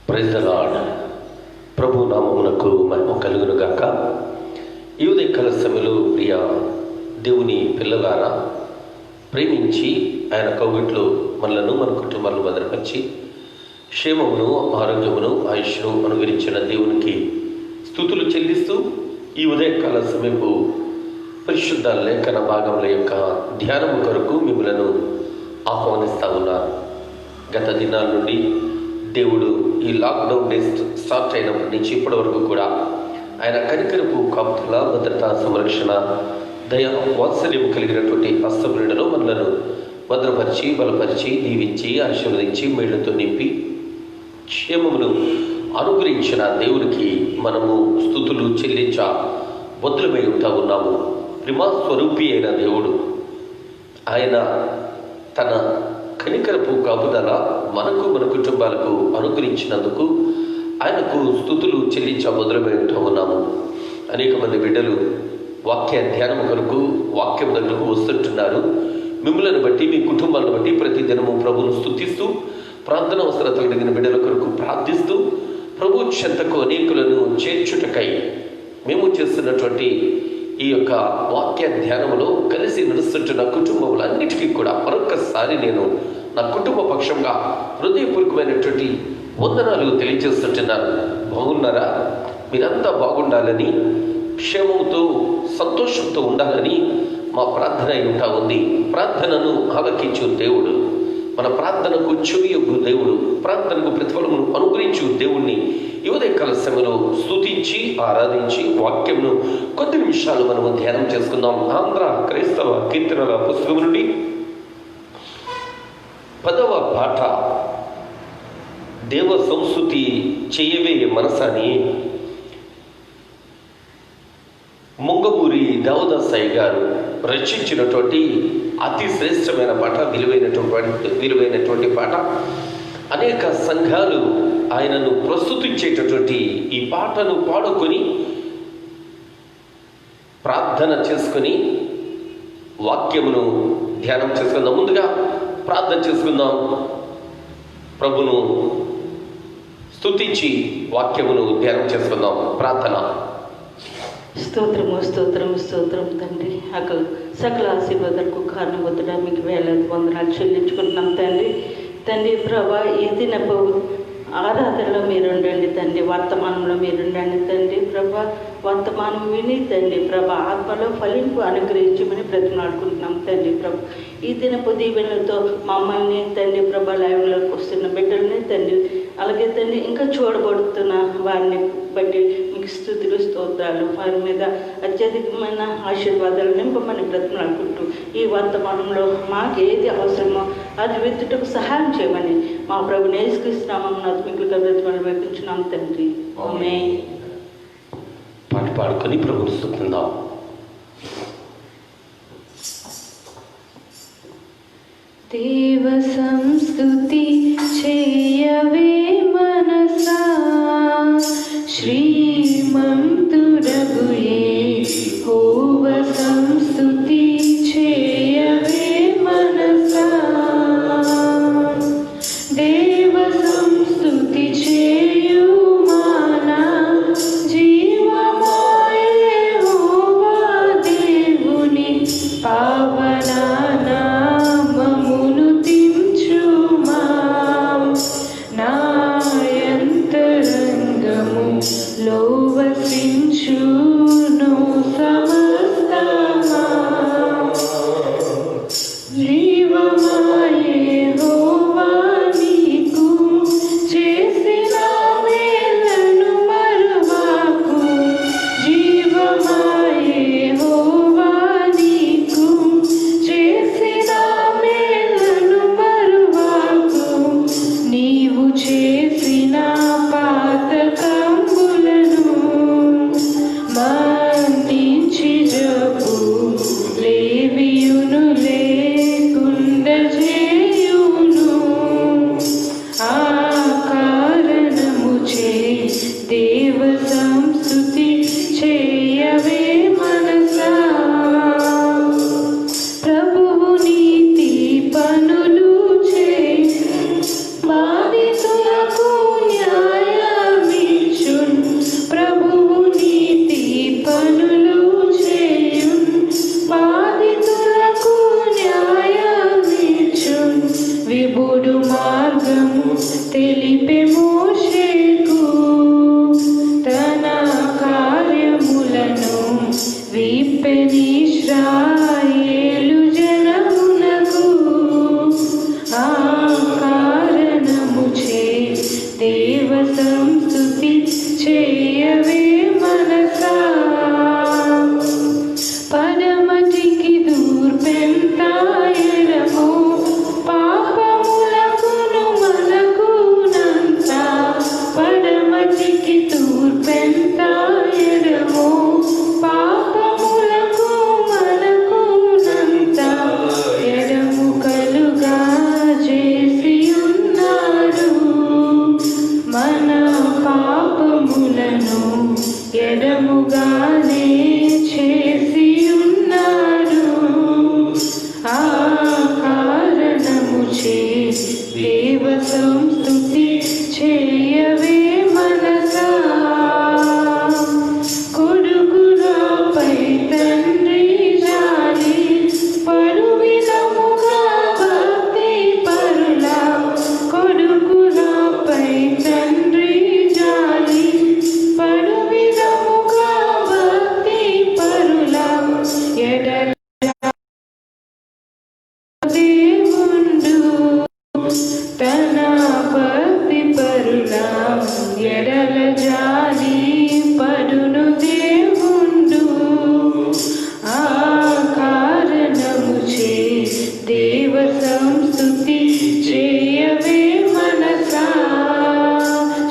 Praise the lord. ప్రభు నామమునకు మహిమ కలుగును గాక. ఈ ఉదయకాల సమయంలో ప్రియ దేవుని పిల్లలారా, ప్రేమించి ఆయన కౌగిట్లో మనలను మన కుటుంబాలను భద్రపరిచి క్షేమమును ఆరోగ్యమును ఆయుష్ను అనుగ్రహించిన దేవునికి స్తుతులు చెల్లిస్తూ ఈ ఉదయకాల సమయపు పరిశుద్ధ లేఖన భాగముల యొక్క ధ్యానము కొరకు మిమ్మలను ఆహ్వానిస్తూ ఉన్నారు. గత దినాల నుండి దేవుడు ఈ లాక్డౌన్ డేస్ స్టార్ట్ అయినప్పటి నుంచి ఇప్పటి వరకు కూడా ఆయన కనికరపు కాపుదల, భద్రత, సంరక్షణ, దయ, వాత్సల్యం కలిగినటువంటి హస్తములను మనలను భద్రపరిచి, బలపరిచి, దీవించి, ఆశీర్వదించి, మేళ్లతో నింపి క్షేమమును అనుగ్రహించిన దేవునికి మనము స్తుతులు చెల్లించ బద్దులమై ఉంటా ఉన్నాము. ప్రేమ స్వరూపి అయిన దేవుడు ఆయన తన కనికరపు కాపుదల మనకు, మన కుటుంబాలకు అనుగ్రహించినందుకు ఆయనకు స్తుతులు చెల్లించ బదులమై ఉంటా ఉన్నాము. అనేక మంది బిడ్డలు వాక్య ధ్యానం కొరకు వాక్యం దగ్గరకు వస్తుంటున్నారు. మిమ్మల్ని బట్టి, మీ కుటుంబాలను బట్టి ప్రతి దినము ప్రభువును స్తుతిస్తూ, ప్రార్థన అవసరతలు కలిగిన బిడ్డల కొరకు ప్రార్థిస్తూ, ప్రభు చెంతకు అనేకులను చేర్చుటకై మేము చేస్తున్నటువంటి ఈ యొక్క వాక్య ధ్యానంలో కలిసి నడుస్తుంటున్న కుటుంబములన్నిటికీ కూడా మరొకసారి నేను నా కుటుంబ పక్షంగా హృదయపూర్వకమైనటువంటి వందనాలు తెలియజేస్తుంటున్నాను. బాగున్నారా? మీరంతా బాగుండాలని, క్షేమంతో, సంతోషంతో ఉండాలని మా ప్రార్థన ఉంటా ఉంది. ప్రార్థనను ఆలకించు దేవుడు, మన ప్రార్థనకు చెవియొగ్గు దేవుడు, ప్రార్థనకు ప్రతిఫలమును అనుగ్రహించు దేవుణ్ణి ఈ ఉదయకాల సమయంలో స్తుతించి ఆరాధించి వాక్యంను కొద్ది నిమిషాలు మనము ధ్యానం చేసుకుందాం. ఆంధ్ర క్రైస్తవ కీర్తనల పుస్తకం నుండి 10వ పాట, దేవ సంస్తుతి చేయవే మనసాని, ముంగమూరి దేవదాసాయి గారు రచించినటువంటి అతి శ్రేష్టమైన పాట, విలువైనటువంటి పాట. అనేక సంఘాలు ఆయనను ప్రస్తుతించేటటువంటి ఈ పాటను పాడుకొని ప్రార్థన చేసుకొని వాక్యమును ధ్యానం చేసుకుందాం. ముందుగా ప్రార్థన చేసుకుందాం. ప్రభును స్తుతించి వాక్యమును ధ్యానం చేసుకుందాం. ప్రార్థన. స్తోత్రము స్తోత్రము స్తోత్రం తండ్రి, సకల ఆశీర్వాదాలకు కారణమవుతున్నా మీకు వేలాది వందనాలు చెల్లించుకుంటున్నాం తండ్రి. తండ్రి ప్రభా, ఈ దినపు ఆరాధనలో మీరుండండి తండ్రి, వర్తమానంలో మీరుండండి తండ్రి ప్రభా. వర్తమానం విని తండ్రి ప్రభా ఆత్మలో ఫలింపు అనుగ్రహించమని బ్రతిమాడుకుంటున్నాం తండ్రి ప్రభా. ఈ దినపు దీవెనలతో మమ్మల్ని తండ్రి ప్రభా లైవ్లోకి వస్తున్న బిడ్డల్ని తండ్రి, అలాగే తండ్రి ఇంకా చూడబడుతున్న వారిని బట్టి మీకు స్తుతులు స్తోత్రాలు, వారి మీద అత్యధికమైన ఆశీర్వాదాలు నింపమని బ్రతిమాడుకుంటూ ఈ వర్తమానంలో మాకు ఏది అవసరమో అది వెతుటకు సహాయం చేయమని మా ప్రభుని యేసుక్రీస్తునామమున మీకు బ్రతిమాలు వేపించున్నాం తండ్రి. ఆమేన్. పాట పాడుకొని ప్రభుని స్తుతిద్దాం. దేవ సంస్తుతి చేయవే మనసా, శ్రీమంతుడగు యెహోవ సంస్తుతి చేయవే మనసా. దేవ సంస్తుతి చేయు మానా, జీవమాయ యెహోవా దేవుని పావన నామమును తించుమా. మార్గము తెలిపే మోషేకు తన కార్యములను విప్పెనిశ్రాయేలు జనమునకు ఆ కారణముచే దేవ సంస్తుతి చేయవే మనసా పడమటికి దూర్పెంతాయనము పాపములకును మనకునంత పడమటికి దూర్పెంతాయనము పాపములకు మనకునంత ఎడముకలుగా చేసి ఉన్నారు మన పాపములను ఎడముగానే చేసి ఉన్నారు ఆ కారణముచే దేవ సంస్తుతి చేయవే మనసా కొడుకులపై తండ్రి జాలి పరువిధముగా భక్తి పరుల కొడుకులపై తండ్రి జాలి పరువిధముగా భక్తి పరుల ఎడల దేవుండు తన భక్తి పరుల ఎడల జాలి పడును దేవుండు ఆ కారణముచే దేవ సంస్తుతి చేయవే మనసా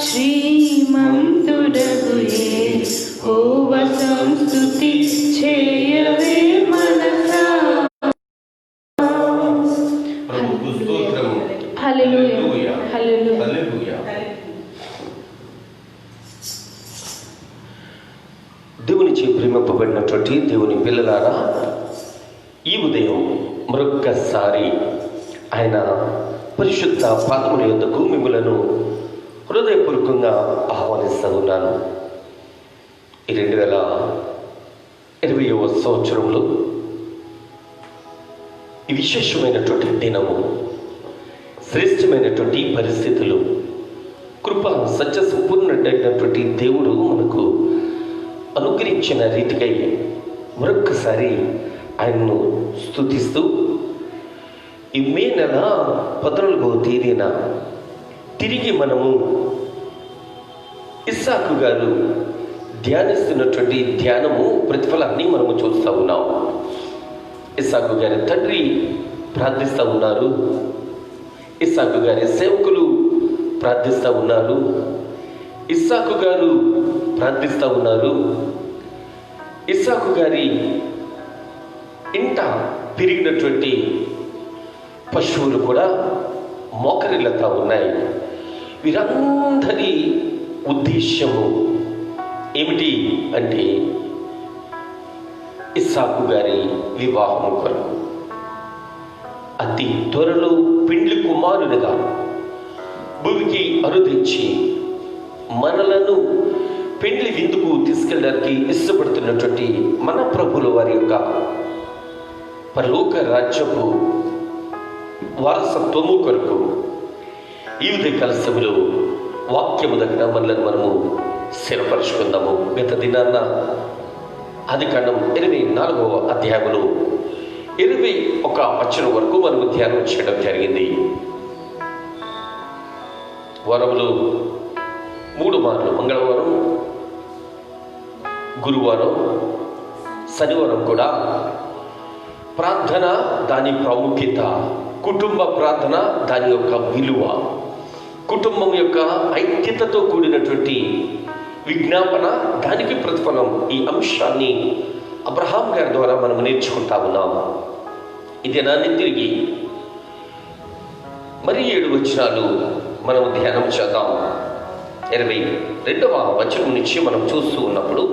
శ్రీమంతుడగు యెహోవ సంస్తుతి చేయవే మనసా ప్రభువుకు స్తోత్రము. హల్లెలూయా హల్లెలూయా హల్లెలూయా. దేవునిచే ప్రేమింపబడినటువంటి దేవుని పిల్లలారా, ఈ ఉదయం మరొక్కసారి ఆయన పరిశుద్ధ పాదముల యొద్దకు మిమ్మలను హృదయపూర్వకంగా ఆహ్వానిస్తూ ఉన్నాను. ఈ 2020వ సంవత్సరంలో ఈ విశేషమైనటువంటి దినము, శ్రేష్టమైనటువంటి పరిస్థితులు, కృప సత్య సంపూర్ణమైనటువంటి దేవుడు మనకు అనుగ్రహించిన రీతికై మరొక్కసారి ఆయన్ను స్తుతిస్తూ ఈ మే నెల 14వ తేదీన తిరిగి మనము ఇస్సాకు గారు ధ్యానిస్తున్నటువంటి ధ్యానము ప్రతిఫలాన్ని మనము చూస్తూ ఉన్నాం. ఇస్సాకు గారి తండ్రి ప్రార్థిస్తూ ఉన్నారు, ఇస్సాకు గారి సేవకులు ప్రార్థిస్తూ ఉన్నారు, ఇస్సాకు గారు ప్రార్థిస్తూ ఉన్నారు. ఇస్సాకు గారి ఇంట పెరిగినటువంటి పశువులు కూడా మోకరిల్లుతూ ఉన్నాయి. వీరందరి ఉద్దేశ్యము ఏమిటి అంటే ఇస్సాకు గారి వివాహము కొరకు అతి త్వరలో పెండ్లి కుమారునిగా భూమికి అరుదించి మనలను పెండ్లి విందుకు తీసుకెళ్ళడానికి ఇష్టపడుతున్నటువంటి మన ప్రభుల వారి యొక్క పరలోక రాజ్యపు వారసత్వము కొరకు ఈ ఉదయకాల సమయంలో వాక్యము దగ్గర మనలను మనము స్థిరపరుచుకుందాము. గత దినాన్న ఆదికాండం 24వ అధ్యాయంలో 21 వచనం వరకు మనము ధ్యానం చేయడం జరిగింది. వారంలో 3 మార్లు, మంగళవారం, గురువారం, శనివారం కూడా ప్రార్థన, దాని ప్రాముఖ్యత, కుటుంబ ప్రార్థన, దాని యొక్క విలువ, కుటుంబం యొక్క ఐక్యతతో కూడినటువంటి విజ్ఞాపన, దానికి ప్రతిఫలం, ఈ అంశాన్ని అబ్రహాం గారి ద్వారా మనం నేర్చుకుంటా ఉన్నాం. ఈ దినాన్ని తిరిగి మరి 7 వచనాలు మనం ధ్యానం చేద్దాం. 22వ వచనం నుంచి మనం చూస్తూ ఉన్నప్పుడు,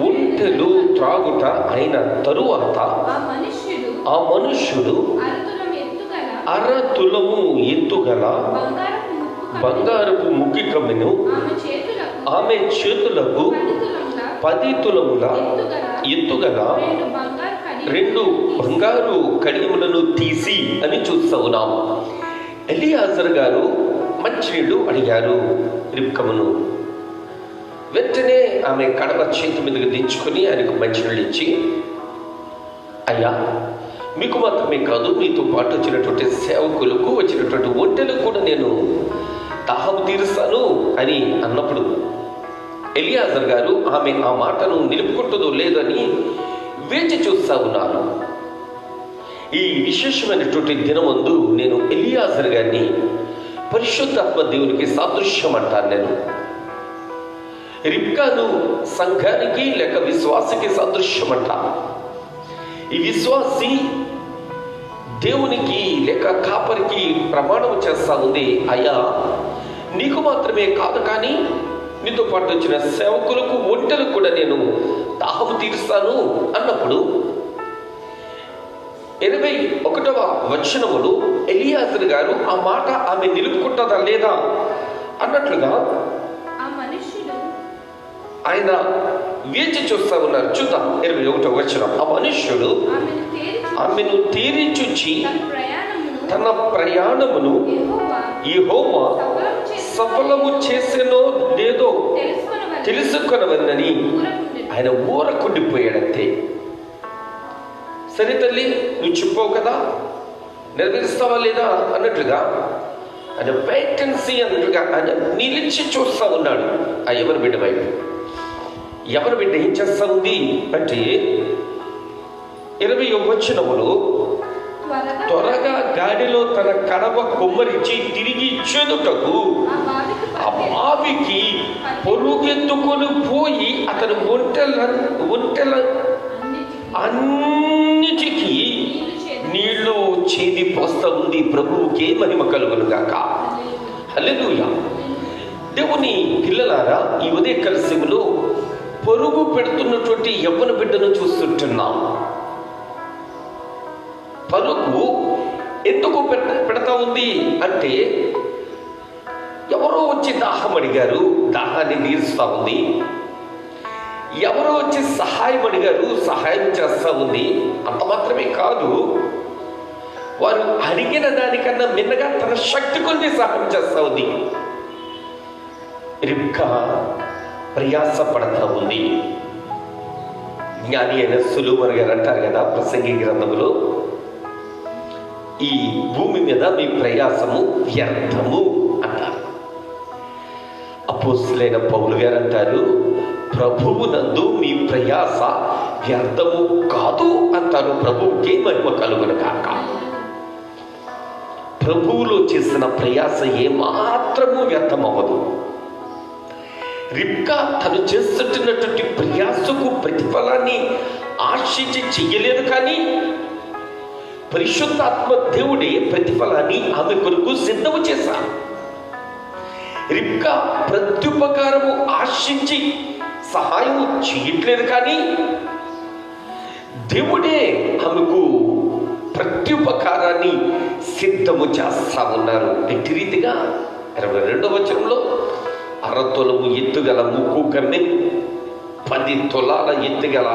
ఒంటెలు త్రాగుట అయిన తరువాత ఆ మనుష్యుడు 1/2 తులము ఎత్తుగల బంగారపు ముక్కి కమ్మెను ఆమె చేతులకు 10 తులముల ఎత్తుగల 2 బంగారు కడియములను తీసి అని చూస్తూ ఉన్నాము. ఎలియాజరు గారు మంచినీళ్ళు అడిగారు రిబ్కాను. వెంటనే ఆమె కడవ చేతి మీదకి దించుకొని ఆయనకు మంచినీళ్ళు ఇచ్చి, అయ్యా, మీకు మాత్రమే కాదు, మీతో పాటు వచ్చినటువంటి సేవకులకు, వచ్చినటువంటి ఒంటెలకు కూడా నేను దాహం తీరుస్తాను అని అన్నప్పుడు ఎలియాజరు గారు ఆమె ఆ మాటను నిలుపుకుంటుందో లేదని వేచి చూస్తా ఉన్నారు. ఈ విశేషమైనటువంటి దినమందు నేను ఎలియాజరు గారిని పరిశుద్ధాత్మ దేవునికి సాదృశ్యం అంటాను. నేను రిబ్కాను సంఘానికి లేక విశ్వాసికి సాదృశ్యం అంటాను. ఈ విశ్వాసి దేవునికి లేక కాపరికి ప్రమాణం చేస్తా ఉంది, అయ్యా, నీకు మాత్రమే కాదు కానీ నీతో పాటు వచ్చిన సేవకులకు, ఒంటెలకు కూడా నేను దాహం తీరుస్తాను అన్నప్పుడు 21వ వచనములు ఎలియాజరు గారు ఆ మాట ఆమె నిలుపుకుంటుందా లేదా అన్నట్లుగా ఆయన వేచి చూస్తా ఉన్నారు. చూద్దాం 21వ వచనం. ఆ మనుష్యుడు ఆమెను తీరి చూచి తన ప్రయాణమును యెహోవా సఫలము చేసెనో లేదో తెలుసుకొనవన్నని ఆయన ఊరకుండిపోయాడంతే. సరే తల్లి, నువ్వు చెప్పావు కదా, నెరవేరుస్తావా లేదా అన్నట్లుగా ఆయన వెయిటెన్సీ అన్నట్లుగా ఆయన నిలిచి చూస్తా ఉన్నాడు. ఆ ఎవరి బిడ్డ వైపు. ఎవరి బిడ్డ ఏం చేస్తా ఉంది అంటే 20వ వచనములో త్వరగా గాడిలో తన కడవ కొమ్మరించి తిరిగి చెదుటకు ఆ బావికి పొరుగెత్తుకొని పోయి అతను ఒంటెల అన్నిటికీ నీళ్లు చేది పోస్తా ఉంది. ప్రభువుకే మహిమ కలుగును గాక. హల్లెలూయా. దేవుని పిల్లలారా, ఈ ఉదయకాల సమయంలో పొరుగు పెడుతున్నటువంటి యవ్వన బిడ్డను చూస్తుంటున్నాం. పరుగు ఎందుకు పెడతా ఉంది అంటే, ఎవరో వచ్చి దాహం అడిగారు, దాహాన్ని తీరుస్తా ఉంది. ఎవరో వచ్చి సహాయం అడిగారు, సహాయం చేస్తా ఉంది. అంత మాత్రమే కాదు, వారు అడిగిన దానికన్నా మిన్నగా తన శక్తి కొద్ది సహాయం చేస్తా ఉంది. రిబ్కా ప్రయాస పడతా ఉంది. జ్ఞాని అయిన సొలొమోను గారు అంటారు కదా ప్రసంగి గ్రంథములో, ఈ భూమి మీద మీ ప్రయాసము వ్యర్థము అంటారు. అపోస్తలుడైన పౌలు గారు అంటారు, ప్రభువునందు మీ ప్రయాస వ్యర్థము కాదు అంటారు. ప్రభువుకే మహిమ కలుగును గాక. ప్రభువులో చేసిన ప్రయాస ఏమాత్రము వ్యర్థమవ్వదు. రిబ్కా తను చేస్తున్నటువంటి ప్రయాసకు ప్రతిఫలాన్ని ఆశించి చెయ్యలేదు, కానీ పరిశుద్ధాత్మ దేవుడే ప్రతిఫలాన్ని ఆమె కొరకు సిద్ధము చేశారు. రిబ్కా ప్రత్యుపకారము ఆశించి సహాయము చేయట్లేదు, కానీ దేవుడే ఆమెకు ప్రత్యుపకారాన్ని సిద్ధము చేస్తా ఉన్నారు. ఎట్టి రీతిగా 22వ వచనంలో 6 తులము ఎత్తుగల ముక్కు కన్నె, 10 తులాల ఎత్తుగల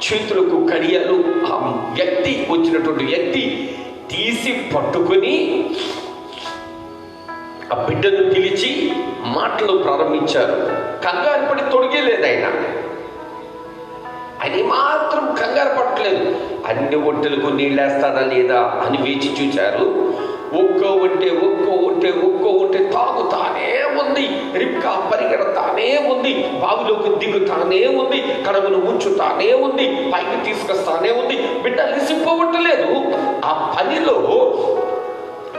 చేతులకు కడియాలు ఆ వ్యక్తి, వచ్చినటువంటి వ్యక్తి తీసి పట్టుకొని ఆ బిడ్డను పిలిచి మాటలు ప్రారంభించారు. కంగారు పడి తొడిగేలేదు ఆయన మాత్రం కంగారు పట్టలేదు. అన్ని ఒంటెలకు నీళ్ళేస్తాడా లేదా అని వేచి చూచారు. ఒక్కో ఒంటె తాగుతానే ఉంది. రిబ్కా పరిగెడతానే ఉంది, బావిలోకి దిగుతానే ఉంది, కడవను ఉంచుతానే ఉంది, పైకి తీసుకొస్తానే ఉంది. బిడ్డ అలిసిపోవట్లేదు. ఆ పనిలో,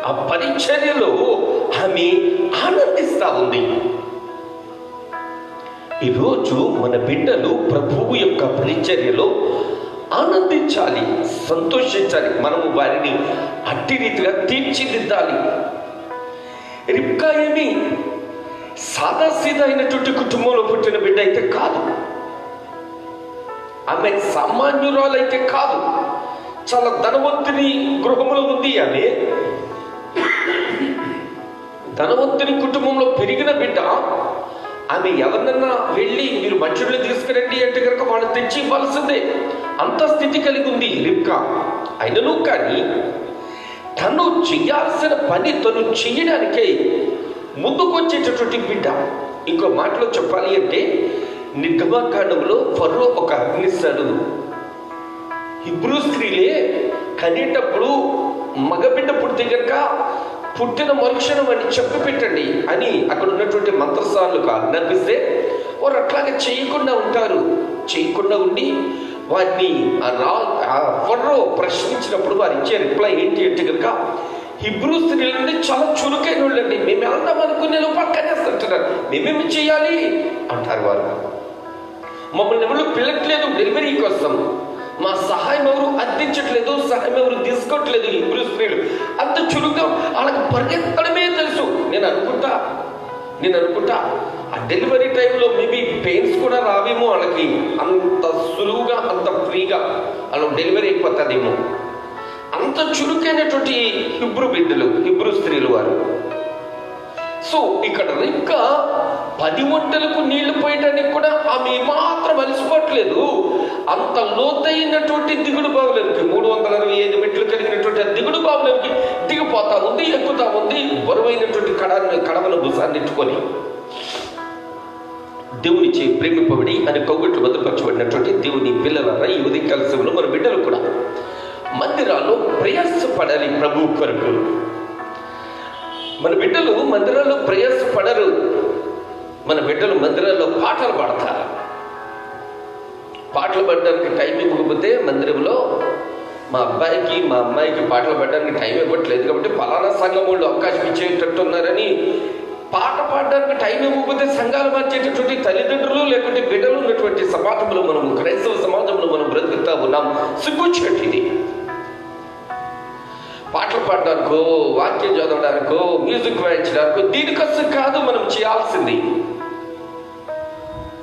ఆ పరిచర్యలో ఆమె ఆనందిస్తా ఉంది. ఈరోజు మన బిడ్డలు ప్రభువు యొక్క పరిచర్యలో ఆనందించాలి, సంతోషించాలి. మనము వారిని అట్టి రీతిగా తీర్చిదిద్దాలి. రిబ్కా ఏమి సాదాసీదా అయినటువంటి కుటుంబంలో పుట్టిన బిడ్డ అయితే కాదు. ఆమె సామాన్యురాలైతే కాదు. చాలా ధనవంతుని గృహంలో ఉంది. ఆమె ధనవంతుని కుటుంబంలో పెరిగిన బిడ్డ. ఆమె ఎవరినన్నా వెళ్ళి మీరు మంచుడిని తీసుకురండి అంటే కనుక వాళ్ళు తెచ్చి ఇవ్వాల్సిందే. అంత స్థితి కలిగి ఉంది రిబ్కా. అయినను కానీ తను చేయాల్సిన పని తను చేయడానికే ముందుకొచ్చేటటువంటి బిడ్డ. ఇంకో మాటలో చెప్పాలి అంటే నిర్గమకాండంలో ఫరో ఒక ఆజ్ఞిస్తాడు, హిబ్రూ స్త్రీలే కనేటప్పుడు మగబిడ్డ పుడితే కనుక పుట్టిన మరుక్షణం అని చెప్పి పెట్టండి అని అక్కడ ఉన్నటువంటి మంత్రసాలకు ఆజ్ఞాపిస్తే వారు అట్లాగే చేయకుండా ఉంటారు. చేయకుండా ఉండి వారిని ఫరో ప్రశ్నించినప్పుడు వారు ఇచ్చే రిప్లై ఏంటి అంటే కనుక, హిబ్రూ స్త్రీల నుండి చాలా చురుకైన వాళ్ళండి, మేము వెళ్దాం అనుకునే పక్కనేస్తుంటున్నారు, మేమేమి చేయాలి అంటారు వారు. మమ్మల్ని ఎవరు పిల్లట్లేదు డెలివరీ కోసం, మా సహాయం ఎవరు అందించట్లేదు, సహాయం ఎవరు తీసుకోవట్లేదు. హిబ్రూ స్త్రీలు అంత చురుగ్గా వాళ్ళకి పరిగెత్తడమే తెలుసు. నేను అనుకుంటా ఆ డెలివరీ టైంలో మేబీ పెయిన్స్ కూడా రావేమో వాళ్ళకి, అంత సులువుగా అంత ఫ్రీగా వాళ్ళు డెలివరీ అయిపోతుందేమో. అంత చురుకైనటువంటి హిబ్రూ స్త్రీలు వారు. సో ఇక్కడ రిబ్కా 10 ఒంటెలకు నీళ్లు పోయడానికి కూడా ఆమె మాత్రం అలసిపోవట్లేదు. అంత లోతైనటువంటి దిగుడు బావులకి 365 మెట్లు కలిగినటువంటి దిగుడు బావులకి దిగిపోతా ఉంది, ఎక్కుతా ఉంది, బరువైనటువంటి కడవల భుజాన్ని ఎత్తుకొని. దేవునిచే ప్రేమింపబడి అని కౌగిట్లు భద్రపరచబడినటువంటి దేవుని పిల్లలారా, ఈ ఉదయకాల సమయంలో మన బిడ్డలు కూడా మందిరాల్లో ప్రయాసపడాలి ప్రభు కొరకు. మన బిడ్డలు మందిరాల్లో ప్రయాసపడరు. మన బిడ్డలు మందిరాల్లో పాటలు పాడతారు. పాటలు పాడడానికి టైం ఇవ్వకపోతే మందిరంలో మా అబ్బాయికి మా అమ్మాయికి పాటలు పాడడానికి టైం ఇవ్వట్లేదు కాబట్టి ఫలానా సంఘం వాళ్ళు అవకాశం ఇచ్చేటట్టున్నారని పాట పాడడానికి టైం ఇవ్వకపోతే సంఘాలు మార్చేటటువంటి తల్లిదండ్రులు లేకుంటే బిడ్డలు ఉన్నటువంటి సమాజంలో మనం, క్రైస్తవ సమాజంలో మనం బ్రతుకుతా ఉన్నాం. సిగ్గుచేటిది. పాటలు పాడడానికో, వాక్యం చదవడానికో, మ్యూజిక్ వాయించడానికో దీనికోసం కాదు మనం చేయాల్సింది.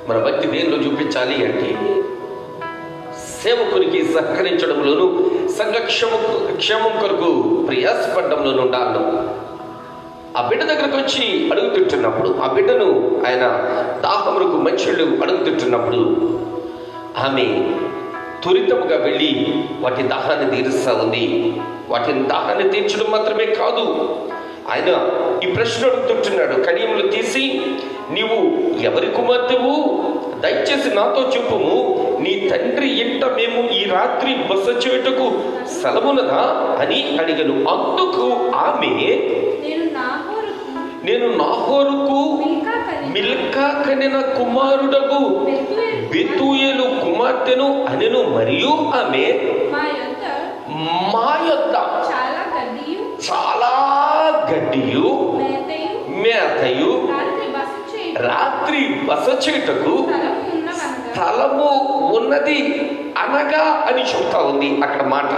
మన భక్తి దేనిలో చూపించాలి అంటే సేవకునికి సహకరించడంలోనూ సంఘ క్షేమం కొరకు ప్రయాసపడడంలోనూ ఉండాలి. ఆ బిడ్డ దగ్గరకు వచ్చి అడుగుతుంటున్నప్పుడు, ఆ బిడ్డను ఆయన దాహములకు మంచిళ్ళు అడుగుతుంటున్నప్పుడు ఆమె త్వరితముగా వెళ్ళి వాటి దాహాన్ని తీరుస్తా ఉంది. వాటిని దాహాన్ని తీర్చడం మాత్రమే కాదు, ఆయన ఈ ప్రశ్న అడుగుతుంటున్నాడు, కడియములు తీసి, నీవు ఎవరి కుమార్తెవు? దయచేసి నాతో చెప్పుము. నీ తండ్రి ఇంట మేము ఈ రాత్రి బస చేయుటకు సెలవునదా అని అడిగను. అందుకు ఆమె, నేను నాహోరుకు మిల్కా కనిన కుమారుడగు బెతూయేలు కుమార్తెను అనెను. మరియు ఆమె, మా యొద్ద చాలా గడ్డియు మేతయు రాత్రి బస చేయుటకు స్థలము ఉన్నది అనగా అని చెప్తా ఉంది అక్కడ మాట.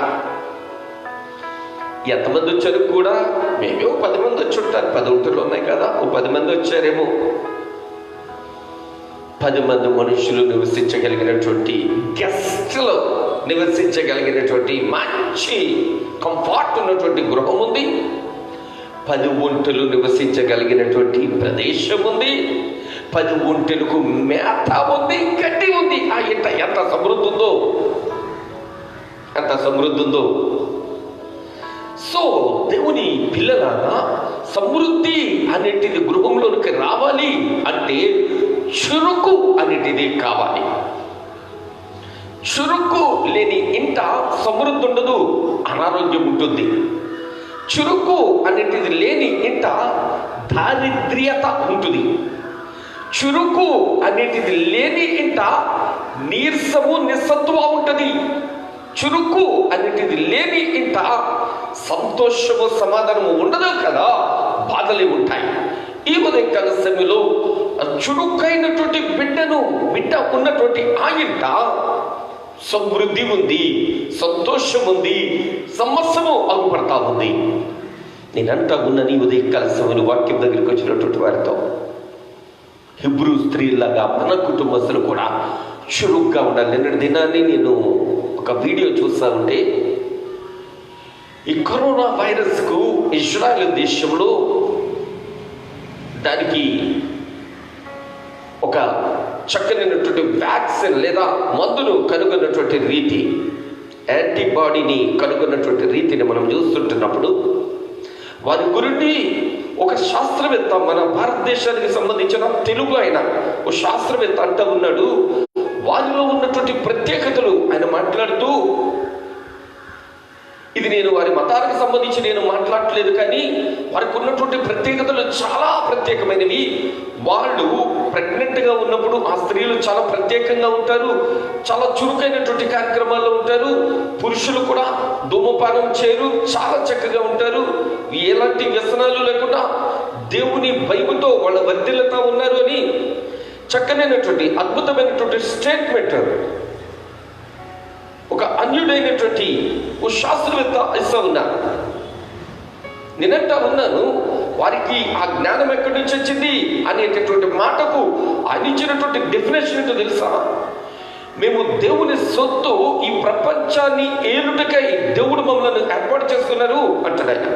ఎంతమంది వచ్చారు కూడా? మేమే 10 మంది వచ్చి ఉంటారు. 10 ఒంటలు ఉన్నాయి కదా, 10 మంది వచ్చారేమో. 10 మంది మనుషులు నివసించగలిగినటువంటి, గెస్ట్లు నివసించగలిగినటువంటి మంచి కంఫర్ట్ ఉన్నటువంటి గృహం ఉంది. 10 ఒంటలు నివసించగలిగినటువంటి ప్రదేశం ఉంది. 10 ఒంటెలకు మేత ఉంది, గడ్డి ఉంది. ఆ ఇంట ఎంత సమృద్ధి ఉందో. సో దేవుని పిల్లలారా, సమృద్ధి అనేటిది గృహంలోనికి రావాలి అంటే చురుకు అనేటిది కావాలి. చురుకు లేని ఇంట సమృద్ధి ఉండదు, అనారోగ్యం ఉంటుంది. చురుకు అనేటిది లేని ఇంట దారిద్ర్యత ఉంటుంది. చురుకు అనేటిది లేని ఇంట నీరసము, నిస్సత్వ ఉంటుంది. చురుకు అనేటిది లేని ఇంట సంతోషము, సమాధానము ఉండదు కదా, బాధలే ఉంటాయి. ఈ ఉదయకాల సమయంలో చురుకైనటువంటి బిడ్డ ఉన్నటువంటి ఆ ఇంట సమృద్ధి ఉంది, సంతోషం ఉంది, సమస్యము అగుపడతా ఉంది. నేనంటా ఉన్న నీ ఉదయకాల సమయంలో వాక్యం దగ్గరికి వచ్చినటువంటి వారితో, హిబ్రూ స్త్రీలాగా మన కుటుంబస్తులు కూడా చురుగ్గా ఉండాలి. నిన్నటి దినాన్ని నేను ఒక వీడియో చూస్తా ఉంటే, ఈ కరోనా వైరస్కు ఇజ్రాయెల్ దేశంలో దానికి ఒక చక్కనైనటువంటి వ్యాక్సిన్ లేదా మందును కనుగొన్నటువంటి రీతి, యాంటీబాడీని కనుగొన్నటువంటి రీతిని మనం చూస్తుంటున్నప్పుడు వారి గురించి ఒక శాస్త్రవేత్త, మన భారతదేశానికి సంబంధించిన తెలుగు ఆయన ఒక శాస్త్రవేత్త అంటూ ఉన్నాడు, వారిలో ఉన్నటువంటి ప్రత్యేకతలు ఆయన మాట్లాడుతూ, ఇది నేను వారి మతానికి సంబంధించి నేను మాట్లాడట్లేదు, కానీ వారికి ఉన్నటువంటి ప్రత్యేకతలు చాలా ప్రత్యేకమైనవి. వాళ్ళు ప్రెగ్నెంట్గా ఉన్నప్పుడు ఆ స్త్రీలు చాలా ప్రత్యేకంగా ఉంటారు, చాలా చురుకైనటువంటి కార్యక్రమాల్లో ఉంటారు. పురుషులు కూడా ధూమపానం చేయరు, చాలా చక్కగా ఉంటారు, ఎలాంటి వ్యసనాలు లేకుండా దేవుని భయముతో వాళ్ళు వర్ధిల్లుతా ఉన్నారు అని చక్కనైనటువంటి అద్భుతమైనటువంటి స్టేట్మెంట్ ఒక అన్యుడైనటువంటి ఓ శాస్త్రవేత్త ఇస్తా ఉన్నారు. నేనంటా ఉన్నాను, వారికి ఆ జ్ఞానం ఎక్కడి నుంచి వచ్చింది అనేటటువంటి మాటకు ఆయన ఇచ్చినటువంటి డెఫినేషన్ ఏంటో తెలుసా? మేము దేవుని సొత్తు, ఈ ప్రపంచాన్ని ఏలుటకై దేవుడు మమ్మల్ని ఏర్పాటు చేస్తున్నారు అంటాడు ఆయన.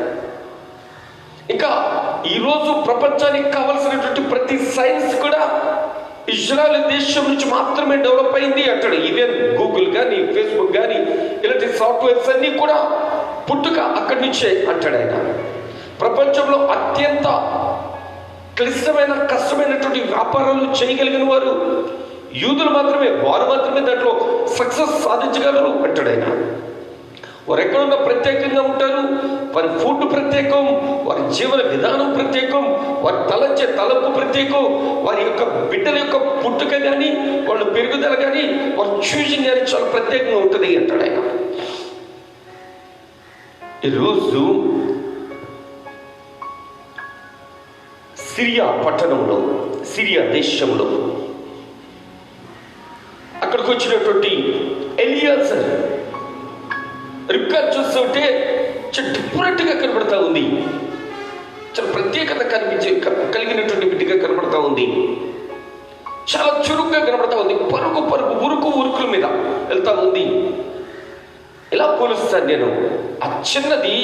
ఇంకా ఈరోజు ప్రపంచానికి కావలసినటువంటి ప్రతి సైన్స్ కూడా ఇజ్రాయెల్ దేశం నుంచి మాత్రమే డెవలప్ అయింది అంటాడు. ఈవెన్ గూగుల్ కానీ ఫేస్బుక్ కానీ ఇలాంటి సాఫ్ట్వేర్స్ అన్నీ కూడా పుట్టుక అక్కడి నుంచే అంటాడు ఆయన. ప్రపంచంలో అత్యంత క్లిష్టమైన కష్టమైనటువంటి వ్యాపారాలు చేయగలిగిన వారు యూదులు మాత్రమే, వారు మాత్రమే దాంట్లో సక్సెస్ సాధించగలరు అంటాడు ఆయన. వారు ఎక్కడున్నా ప్రత్యేకంగా ఉంటారు, వారి ఫుడ్ ప్రత్యేకం, వారి జీవన విధానం ప్రత్యేకం, వారి తలంచే తలంపు ప్రత్యేకం, వారి యొక్క బిడ్డల యొక్క పుట్టుక కానీ వాళ్ళ పెరుగుదల కానీ వారి చూసింగ్ కానీ చాలా ప్రత్యేకంగా ఉంటుంది అంటాడు ఆయన. ఈరోజు సిరియా పట్టణంలో, సిరియా దేశంలో అక్కడికి వచ్చినటువంటి ఎలియాజర్ రిబ్కా చూస్తుంటే చాలా డిఫరెంట్గా కనబడతా ఉంది, చాలా ప్రత్యేకత కలిగినటువంటి బిడ్డగా కనబడతా ఉంది, చాలా చురుగ్గా కనబడతా ఉంది, పరుగు పరుగు ఉరుకుల మీద వెళ్తా ఉంది. ఎలా పోలుస్తాను నేను, ఆ చిన్నది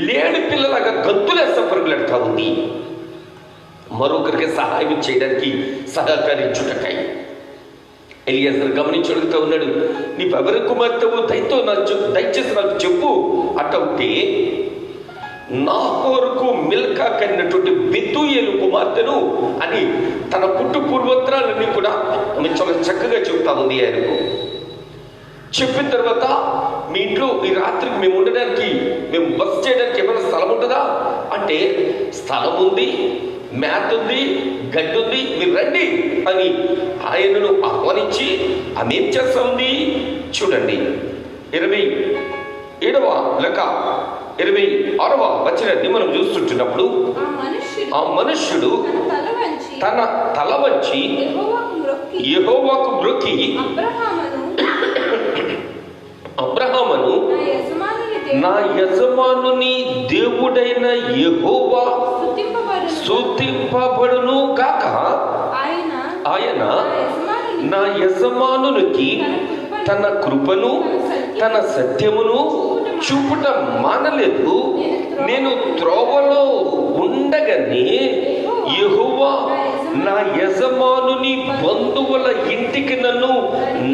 లేడి పిల్లలాగా గంతులేస్తా పరుగులెడతా ఉంది, మరొకరికి సహాయం చేయడానికి సహకరించుటకాయి. ఎలియాజర్ గమనించి అడుగుతూ ఉన్నాడు, నీవెవరి కుమార్తెవు, దయచేసి నాకు చెప్పు అటంటే నాహోరుకు మిల్కా కన్నటువంటి బెతూయేలు కుమార్తెను అని తన పుట్టు పూర్వోత్తరాలన్నీ కూడా ఆమె చాలా చక్కగా చెబుతా ఉంది ఆయనకు. చెప్పిన తర్వాత, మీ ఇంట్లో ఈ రాత్రికి మేము ఉండడానికి, మేము బస్ చేయడానికి ఏమైనా స్థలం ఉంటుందా అంటే, స్థలం ఉంది, మ్యాట్ ఉంది, గడ్డి ఉంది, మీరు రండి అని ఆయనను ఆహ్వానించి ఆమె ఏం చేస్తా ఉంది చూడండి. 27వ లేక 26వ వచనాన్ని మనం చూస్తుంటున్నప్పుడు, ఆ మనుష్యుడు తన తల వంచి యెహోవాకు మ్రొక్కి, అబ్రహామును నా యజమానుని దేవుడైన యెహోవా స్తుతింపబడును గాక, ఆయన నా యజమానునికి తన కృపను తన సత్యమును చూపుట మానలేదు. నేను త్రోవలో ఉండగానే యెహోవా నా యజమానుని బంధువుల ఇంటికి నన్ను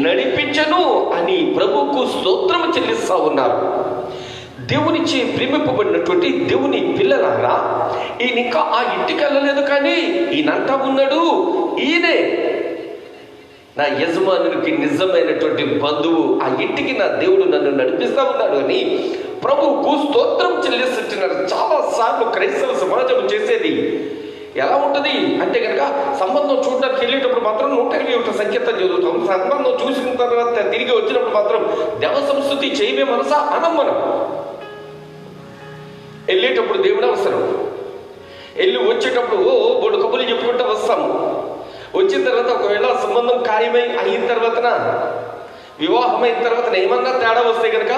నడిపించను అని ప్రభువుకు స్తోత్రము చెల్లిస్తా ఉన్నారు. దేవునిచే ప్రేమింపబడినటువంటి దేవుని పిల్లలారా, ఈయన ఇంకా ఆ ఇంటికి వెళ్ళలేదు, కానీ ఈయనంటా ఉన్నాడు, ఈయనే నా యజమానునికి నిజమైనటువంటి బంధువు, ఆ ఇంటికి నా దేవుడు నన్ను నడిపిస్తా ఉన్నాడు అని ప్రభువుకు స్తోత్రం చెల్లిస్తుంటున్నారు. చాలా సార్లు క్రైస్తవ సమాజం చేసేది ఎలా ఉంటుంది అంటే కనుక, సంబంధం చూడడానికి వెళ్ళేటప్పుడు మాత్రం 121 సంకీర్తన చదువుతాం, సంబంధం చూసిన తర్వాత తిరిగి వచ్చినప్పుడు మాత్రం దేవ సంస్కృతి చేయమే మనసా అనం. మనం వెళ్ళేటప్పుడు దేవుడు అవసరం, వెళ్ళి వచ్చేటప్పుడు బోడు కబుర్లు చెప్పుకుంటూ వస్తాము. వచ్చిన తర్వాత ఒకవేళ సంబంధం ఖాయమై అయిన తర్వాత, వివాహం అయిన తర్వాత ఏమన్నా తేడా వస్తే కనుక,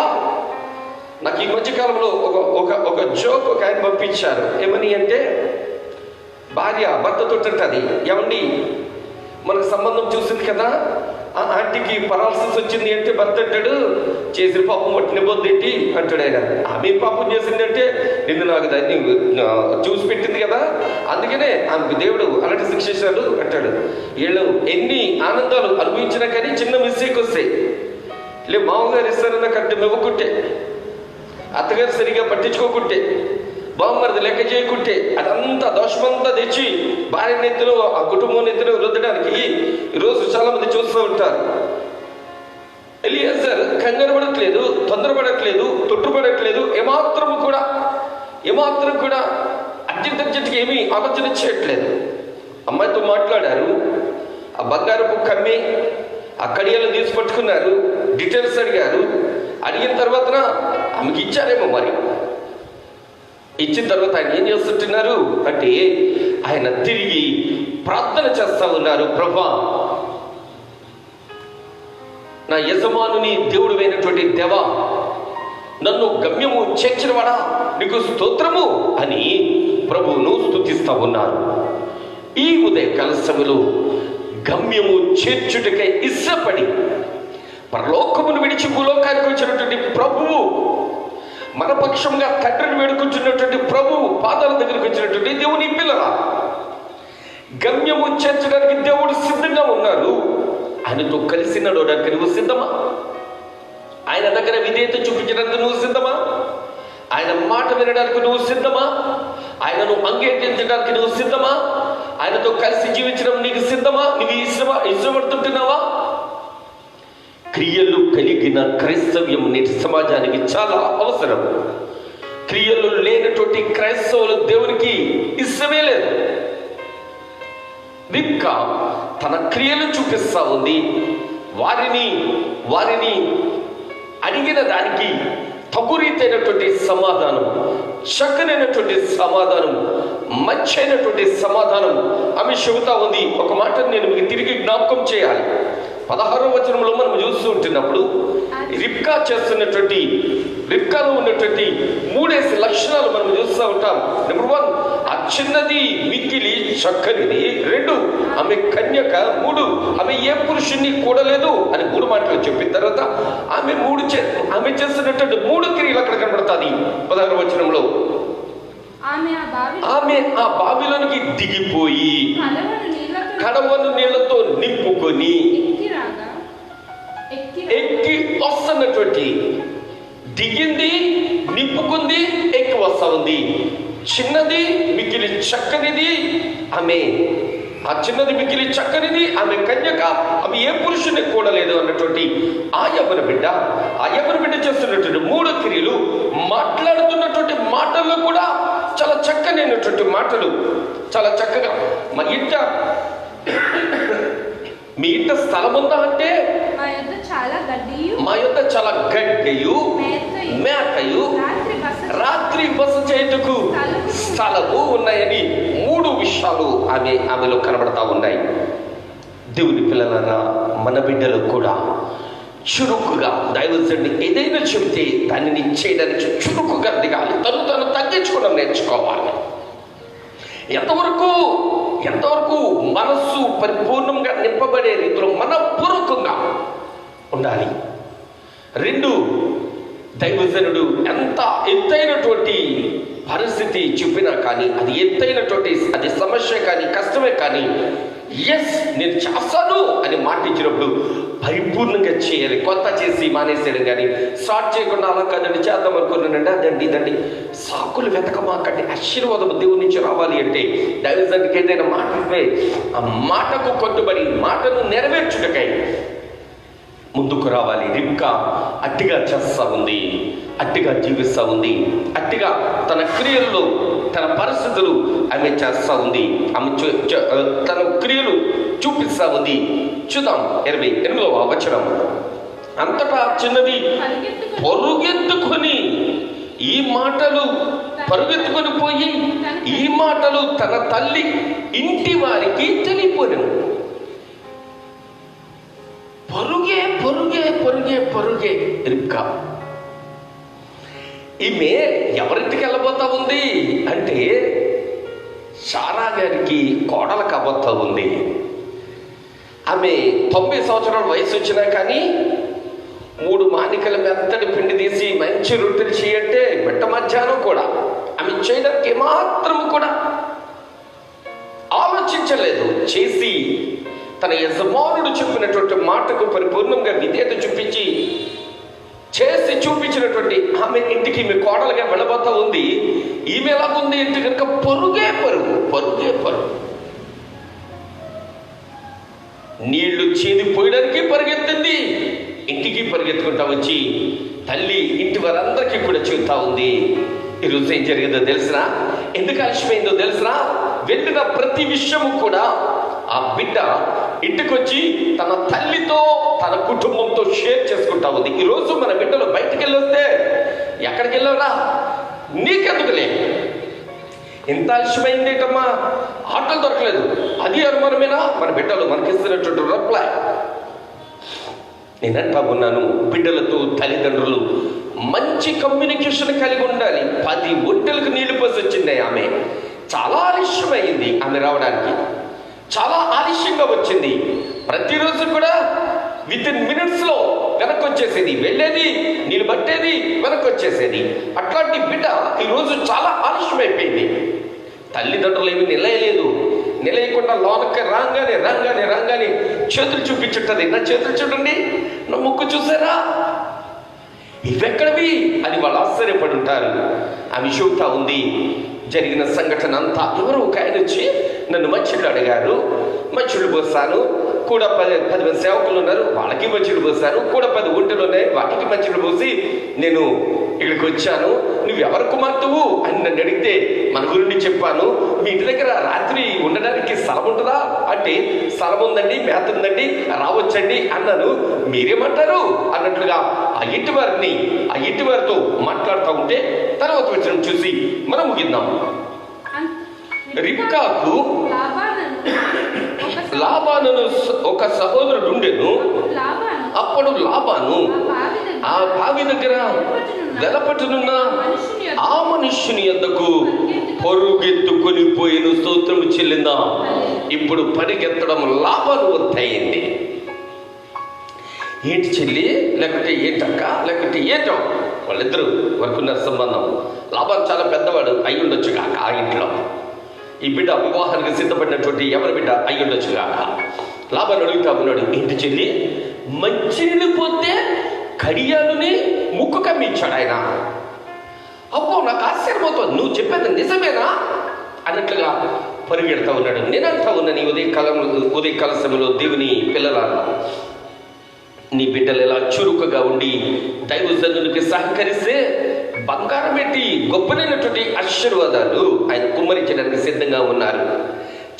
నాకు ఈ మధ్యకాలంలో ఒక జోక్ ఒక ఆయన పంపించారు. ఏమని అంటే, భార్య భర్తతో అంటది, ఏమండి మనకు సంబంధం చూసింది కదా, ఆ ఆంటీకి పరాలసిస్ వచ్చింది అంటే భర్త అంటాడు, చేసిన పాపం పట్టిన బొద్దేంటి అంటాడు ఆయన. ఆమె పాపం చేసిందంటే, నిన్ను నాకు దాన్ని చూసి పెట్టింది కదా, అందుకనే ఆమెకు దేవుడు అలాంటి శిక్ష చేశాడు అంటాడు. వీళ్ళు ఎన్ని ఆనందాలు అనుభవించినా కానీ చిన్న మిస్టేక్ వస్తాయి. మామగారు ఇస్తారన్న కరెక్ట్ ఇవ్వకుంటే, అత్తగారు సరిగా పట్టించుకోకుంటే, బామ్మరిది లెక్క చేయకుంటే అదంతా దోషమంతా తెచ్చి భార్య నెత్తిలో, ఆ కుటుంబం నెత్తిలో రుద్దడానికి ఈరోజు చాలా మంది చూస్తూ ఉంటారు. ఎలియాజర్ కంగారు పడట్లేదు, తొందరపడట్లేదు, తొట్టుపడట్లేదు, ఏమాత్రం కూడా అర్జెంట్గా ఏమీ ఆలోచన చేయట్లేదు. అమ్మాయితో మాట్లాడారు, ఆ బంగారపు కమ్మి ఆ కడియాలను తీసి పట్టుకున్నారు, డీటెయిల్స్ అడిగారు. అడిగిన తర్వాత ఆమెకి ఇచ్చారేమో. మరి ఇచ్చిన తర్వాత ఆయన ఏం చేస్తుంటున్నారు అంటే ఆయన తిరిగి ప్రార్థన చేస్తా ఉన్నారు. ప్రభువా, నా యజమానుని దేవుడు అయినటువంటి దేవా, నన్ను గమ్యము చేర్చినవాడా, నీకు స్తోత్రము అని ప్రభువును స్తుతిస్తా ఉన్నారు. ఈ ఉదయకాల సమయంలో గమ్యము చేర్చుటకై ఇష్టపడి పరలోకమును విడిచి భూలోకానికి వచ్చినటువంటి ప్రభువు, మన పక్షంగా తండ్రిని వేడుకుంటున్నటువంటి ప్రభువు పాదాల దగ్గరికి వచ్చినటువంటి దేవుని పిల్లల గమ్యము చేర్చడానికి దేవుడు సిద్ధంగా ఉన్నారు. ఆయనతో కలిసి నడవడానికి నువ్వు సిద్ధమా? ఆయన దగ్గర విధేయత చూపించడానికి నువ్వు సిద్ధమా? ఆయన మాట వినడానికి నువ్వు సిద్ధమా? ఆయనను అంగీకరించడానికి నువ్వు సిద్ధమా? ఆయనతో కలిసి జీవించడం నీకు సిద్ధమా? నువ్వు ఇష్టపడుతుంటున్నావా? క్రియలు కలిగిన క్రైస్తవ్యం నేటి సమాజానికి చాలా అవసరం. క్రియలు లేనటువంటి క్రైస్తవులు దేవునికి ఇష్టమే లేదు. రిబ్కా తన క్రియలు చూపిస్తా ఉంది. వారిని అడిగిన దానికి తగురీతైనటువంటి సమాధానం, చక్కనైనటువంటి సమాధానం, మంచైనటువంటి సమాధానం ఆమె చెబుతా ఉంది. ఒక మాటను నేను మీకు తిరిగి జ్ఞాపకం చేయాలి. 16వ వచనంలో మనం చూస్తూ ఉంటున్నప్పుడు రిబ్కాలో ఉన్నటువంటి 3 లక్షణాలు మనం చూస్తూ ఉంటాం. నెంబర్ 1, ఆ చిన్నది మిక్కిలి చక్కనిది. 2, ఆమె కన్యక. 3, ఆమె ఏ పురుషుణ్ణి కూడలేదు అని 3 మాటలు చెప్పిన తర్వాత ఆమె చేస్తున్నటువంటి 3 క్రియలు అక్కడ కనబడుతుంది 16వ వచనంలో. ఆమె ఆ బావిలోనికి దిగిపోయి కడవను నీళ్లతో నింపుకొని ఎక్కి వస్తున్నటువంటి, దిగింది, నింపుకుంది, ఎక్కి వస్తా ఉంది. చిన్నది మిక్కిలి చక్కనిది ఆమె, ఆ చిన్నది మిక్కిలి చక్కనిది ఆమె కన్యక, ఆమె ఏ పురుషుని కూడలేదు అన్నటువంటి ఆ యవ్వన బిడ్డ చేస్తున్నటువంటి 3 క్రియలు, మాట్లాడుతున్నటువంటి మాటల్లో కూడా చాలా చక్కనైనటువంటి మాటలు. చాలా చక్కగా మీ ఇంట స్థలం ఉందా అంటే మా యొద్ద చాలా గడ్డియు మేతయు రాత్రి బస చేయుటకు స్థలము ఉన్నాయని 3 విషయాలు ఆమెలో కనబడతా ఉన్నాయి. దేవుని పిల్లలన్నా మన బిడ్డలు కూడా చురుకుగా దైవజనుడు ఏదైనా చెబితే దానిని చేయడానికి చురుకుగా దిగాలి. తను తగ్గించుకోవడం నేర్చుకోవాలి. ఎంతవరకు మనస్సు పరిపూర్ణంగా నింపబడే రీతిలో మనపూర్వకంగా ఉండాలి. 2, దైవజనుడు ఎంత ఎత్తైనటువంటి పరిస్థితి చూపినా కానీ, అది సమస్య కానీ, కష్టమే కానీ, ఎస్ నేను చేస్తాను అని మాటించినప్పుడు పరిపూర్ణంగా చేయాలి. కొత్త చేసి మానేసేయడం కానీ, స్టార్ట్ చేయకుండా అలా కాదండి చేద్దాం అనుకున్నానండి, అదండి సాకులు వెతకమాకండి. ఆశీర్వాదం దేవుడి నుంచి రావాలి అంటే దైవజనుడికి ఏదైనా మాట ఆ మాటకు కట్టుబడి మాటను నెరవేర్చుటకై ముందుకు రావాలి. రిబ్కా అట్టిగా చేస్తా ఉంది, అట్టిగా జీవిస్తూ ఉంది, అట్టిగా తన క్రియల్లో తన పరిస్థితులు ఆమె చేస్తా ఉంది. ఆమె తన క్రియలు చూపిస్తా ఉంది. చూద్దాం 28వ వచనం. అంతటా చిన్నది పరుగెత్తుకొని ఈ మాటలు పరుగెత్తుకొని పోయి ఈ మాటలు తన తల్లి ఇంటి వారికి తెలియపోయాను. పరుగే రిబ్కా. ఈమె ఎవరింటికి వెళ్ళబోతా ఉంది అంటే శారా గారికి కోడలు కాబోతా ఉంది. ఆమె 90 సంవత్సరాల వయసు వచ్చినా కానీ 3 మానికల మెత్తటి పిండి తీసి మంచి రొట్టెలు చేయంటే మిట్ట మధ్యాహ్నం కూడా ఆమె చేయడానికి ఏమాత్రం కూడా ఆలోచించలేదు. చేసి తన యజమానుడు చెప్పినటువంటి మాటకు పరిపూర్ణంగా విధేయత చూపించి చేసి చూపించినటువంటి ఆమె ఇంటికి ఈమె కోడలుగా వెళ్ళబోతా ఉంది. ఈమె ఎలాగుంది ఇంటి కనుక పరుగే పరుగు. నీళ్లు చేదిపోయడానికి పరిగెత్తింది, ఇంటికి పరిగెత్తుకుంటా వచ్చి తల్లి ఇంటి వారందరికీ కూడా చెబుతా ఉంది. ఈరోజు ఏం జరిగిందో తెలిసినా, ఎందుకు ఆలస్యమైందో తెలిసినా, వెళ్ళిన ప్రతి విషయము కూడా ఆ బిడ్డ ఇంటికి వచ్చి తన తల్లితో తన కుటుంబంతో షేర్ చేసుకుంటా ఉంది. ఈరోజు మన బిడ్డలు బయటికి వెళ్ళొస్తే, ఎక్కడికి వెళ్ళారా నీకెందుకులే, ఎంత ఆలస్యమైంది ఏంటమ్మా, ఆటలు దొరకలేదు, అది అనుమానమేనా? మన బిడ్డలు మనకిస్తున్నటువంటి రిప్లై. నేనంటా ఉన్నాను, బిడ్డలతో తల్లిదండ్రులు మంచి కమ్యూనికేషన్ కలిగి ఉండాలి. 10 ఒంటెలకు నీళ్లు పోసి వచ్చింది ఆమె. చాలా ఆలస్యమైంది ఆమె రావడానికి, చాలా ఆలస్యంగా వచ్చింది. ప్రతిరోజు కూడా వితిన్ మినిట్స్లో వెనక్కి వచ్చేసేది, వెళ్ళేది, నీళ్ళు పట్టేది, వెనక్కి వచ్చేసేది. అట్లాంటి బిడ్డ ఈరోజు చాలా ఆలస్యమైపోయింది. తల్లిదండ్రులు ఏమి నిలయలేదు, నిలయకుండా లోనకి రాగానే చేతులు చూపించుంటది. నా చేతులు చూడండి, నా ముక్కు చూసారా, ఇవెక్కడవి అని వాళ్ళు ఆశ్చర్యపడి ఉంటారు. ఆమె చెబుతా ఉంది జరిగిన సంఘటన అంతా. ఎవరు ఒక ఆయన వచ్చి నన్ను మంచిళ్ళు అడిగారు, మంచిళ్ళు పోస్తాను, కూడా 10 మంది సేవకులు ఉన్నారు, వాళ్ళకి మంచిళ్ళు పోస్తాను, కూడా 10 ఒంటెలు ఉన్నాయి, వాటికి మంచిళ్ళు పోసి నేను ఇక్కడికి వచ్చాను, నువ్వు ఎవరు కుమార్తెవు అని నన్ను అడిగితే మన గురించి చెప్పాను. మీ ఇంటి దగ్గర రాత్రి ఉండడానికి స్థలం ఉంటుందా అంటే, స్థలం ఉందండి, మేత ఉందండి, రావచ్చండి అన్నాను. మీరేమంటారు అన్నట్లుగా ఆ ఇంటి వారితో మాట్లాడుతూ ఉంటే తర్వాత వచ్చిన చూసి మనం ముగిద్దాం. రిబ్కాకు లాబానును ఒక సహోదరుడు ఉండెను. అప్పుడు లాబాను ఆ బావి దగ్గర వెలపట్టునున్న ఆ మనుష్యుని యొద్దకు పరుగెత్తుకొని పోయిన స్తోత్రము చెల్లిందా. ఇప్పుడు పరిగెత్తడం లాబాను వద్దయింది. ఏంటి చెల్లి, లేకపోతే ఏంటక్క, లేకపోతే ఏంటో, వాళ్ళిద్దరూ వరకున్న సంబంధం. లాబాను చాలా పెద్దవాడు అయి ఉండొచ్చు కాక ఆ ఇంట్లో. ఈ బిడ్డ వివాహానికి సిద్ధపడినటువంటి ఎవరి బిడ్డ అయి ఉండొచ్చు కాక. లాబాను అడుగుతా ఉన్నాడు, ఏంటి చెల్లి, మంచినీళ్ళు పోతే కడియాలుని ముక్కు కమ్మించాడు ఆయన. అబ్బో నాకు ఆశ్చర్యపోతుంది, నువ్వు చెప్పేది నిజమేనా అన్నట్లుగా పరిగెడతా ఉన్నాడు. నేనంటా ఉన్నాను, ఈ ఉదయకాల సమయంలో దేవుని పిల్లలారా, నీ బిడ్డలు ఎలా చురుకుగా ఉండి దైవజనునికి సహకరిస్తే బంగారం పెట్టి గొప్పనైనటువంటి ఆశీర్వాదాలు ఆయన కుమ్మరించడానికి సిద్ధంగా ఉన్నారు.